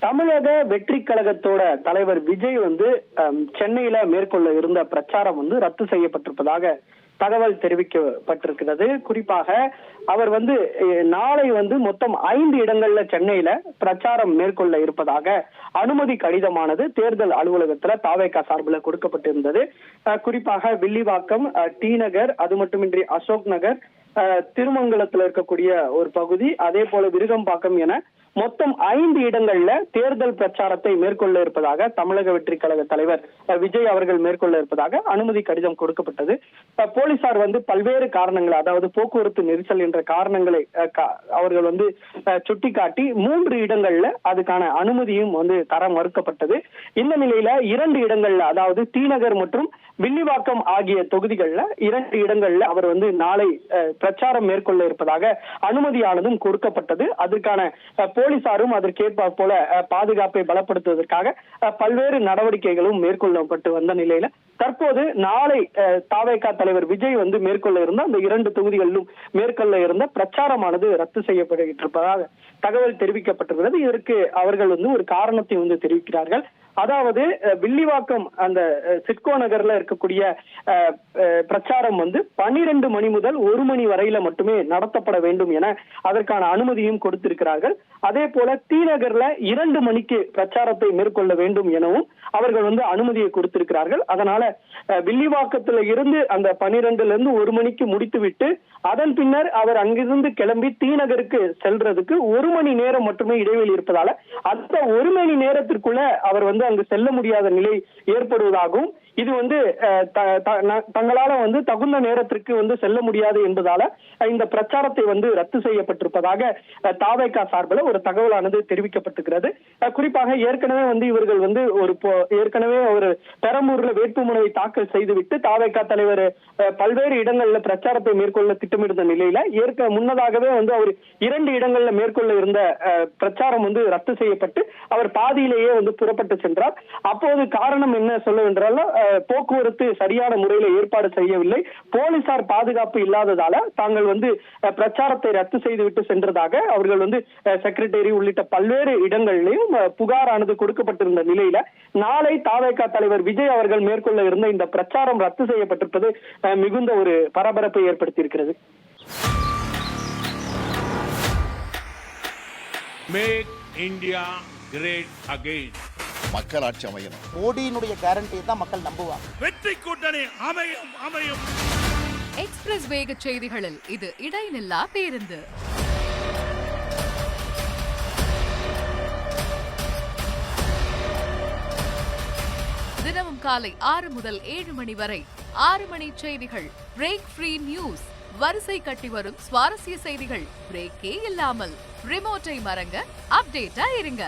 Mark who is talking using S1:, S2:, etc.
S1: தமிழக வெற்றி கழகத்தோட தலைவர் விஜய் வந்து சென்னையில மேற்கொள்ள இருந்த பிரச்சாரம் வந்து ரத்து செய்யப்பட்டிருப்பதாக தகவல் தெரிவிக்கப்பட்டிருக்கிறது. குறிப்பாக அவர் வந்து நாளை வந்து மொத்தம் 5 இடங்கள்ல சென்னையில பிரச்சாரம் மேற்கொள்ள இருப்பதாக அனுமதி கடிதமானது தேர்தல் அலுவலகத்துல தாவேகா சார்பில் கொடுக்கப்பட்டிருந்தது. குறிப்பாக வில்லிவாக்கம், டி நகர், அது மட்டுமின்றி அசோக் நகர், திருமங்கலத்துல இருக்கக்கூடிய ஒரு பகுதி, அதே போல விருகம்பாக்கம் என மொத்தம் 5 இடங்கள்ல தேர்தல் பிரச்சாரத்தை மேற்கொள்ள இருப்பதாக தமிழக வெற்றி கழக தலைவர் விஜய் அவர்கள் மேற்கொள்ள இருப்பதாக அனுமதி கடிதம் கொடுக்கப்பட்டது. போலீசார் வந்து பல்வேறு காரணங்கள், அதாவது போக்குவரத்து நெரிசல் என்ற காரணங்களை அவர்கள் வந்து சுட்டிக்காட்டி 3 இடங்கள்ல அதுக்கான அனுமதியும் வந்து தர மறுக்கப்பட்டது. இந்த நிலையில 2 இடங்கள்ல, அதாவது டி நகர் மற்றும் வில்லிவாக்கம் ஆகிய தொகுதிகள்ல 2 இடங்கள்ல அவர் வந்து நாளை பிரச்சாரம் மேற்கொள்ள இருப்பதாக அனுமதியானதும் கொடுக்கப்பட்டது. அதற்கான போலீசாரும் அதற்கேற்ப போல பாதுகாப்பை பலப்படுத்துவதற்காக பல்வேறு நடவடிக்கைகளும் மேற்கொள்ளப்பட்டு வந்த நிலையில தற்போது நாளை தாவேகா தலைவர் விஜய் வந்து மேற்கொள்ள இருந்த அந்த 2 தொகுதிகளிலும் மேற்கொள்ள இருந்த பிரச்சாரமானது ரத்து செய்யப்பட்டிருப்பதாக தகவல் தெரிவிக்கப்பட்டிருக்கிறது. இதற்கு அவர்கள் வந்து ஒரு காரணத்தை வந்து தெரிவிக்கிறார்கள். அதாவது வில்லிவாக்கம் அந்த சிட்கோ நகர்ல இருக்கக்கூடிய பிரச்சாரம் வந்து 12 மணி முதல் 1 மணி வரையில மட்டுமே நடத்தப்பட வேண்டும் என அதற்கான அனுமதியும் கொடுத்திருக்கிறார்கள். அதே போல டி நகர்ல 2 மணிக்கு பிரச்சாரத்தை மேற்கொள்ள வேண்டும் எனவும் அவர்கள் வந்து அனுமதியை கொடுத்திருக்கிறார்கள். அதனால வில்லிவாக்கத்துல இருந்து அந்த 12ல இருந்து 1 மணிக்கு முடித்துவிட்டு அதன் பின்னர் அவர் அங்கிருந்து கிளம்பி டி நகருக்கு செல்றதுக்கு 1 மணி நேரம் மட்டுமே இடைவெளி இருப்பதால அந்த 1 மணி நேரத்திற்குள்ள அவர் வந்து அங்கு செல்ல முடியாத நிலை ஏற்படுவதாகவும், இது வந்து தங்களால வந்து தகுந்த நேரத்திற்கு வந்து செல்ல முடியாது என்பதால இந்த பிரச்சாரத்தை வந்து ரத்து செய்யப்பட்டிருப்பதாக தாவேகா சார்பில் ஒரு தகவலானது தெரிவிக்கப்பட்டிருக்கிறது. குறிப்பாக ஏற்கனவே வந்து இவர்கள் வந்து ஏற்கனவே ஒரு பெரம்பூர்ல வேட்புமனுவை தாக்கல் செய்துவிட்டு தாவேகா தலைவர் பல்வேறு இடங்கள்ல பிரச்சாரத்தை மேற்கொள்ள திட்டமிருந்த நிலையில முன்னதாகவே வந்து அவர் 2 இடங்கள்ல மேற்கொள்ள இருந்த பிரச்சாரம் வந்து ரத்து செய்யப்பட்டு அவர் பாதியிலேயே வந்து புறப்பட்டு சென்றார். அப்போது காரணம் என்ன சொல்ல வென்றால், போக்குவரத்து சரியான முறையில ஏற்பாடு செய்யவில்லை, போலீசார் பாதுகாப்பு இல்லாததால தாங்கள் வந்து பிரச்சாரத்தை ரத்து செய்துவிட்டு சென்றதாக அவர்கள் வந்து செக்ரட்டரி உள்ளிட்ட பல்வேறு இடங்களிலும் புகாரானது கொடுக்கப்பட்டிருந்த நிலையில நாளை தாவேகா தலைவர் விஜய் அவர்கள் மேற்கொள்ள இருந்த இந்த பிரச்சாரம் ரத்து செய்யப்பட்டிருப்பது மிகுந்த ஒரு பரபரப்பை ஏற்படுத்தி இருக்கிறது.
S2: Make India great again.
S3: மக்கள் ஆட்சி அமையணும்.
S4: மோடியினுடைய கேரண்டியை தான் மக்கள் நம்புவாங்க.
S2: வெற்றி கூட்டணி அமையும் அமையும்.
S5: எக்ஸ்பிரஸ் வேக செய்திகளில் இது இடைநில்லா பேருந்து. தினமும் காலை 6 முதல் 7 மணி வரை 6 மணி செய்திகள். Break free news. வரிசை கட்டி வரும் சுவாரஸ்ய செய்திகள் பிரேக்கே இல்லாமல். ரிமோட்டை மறங்க அப்டேட்டா இருங்க.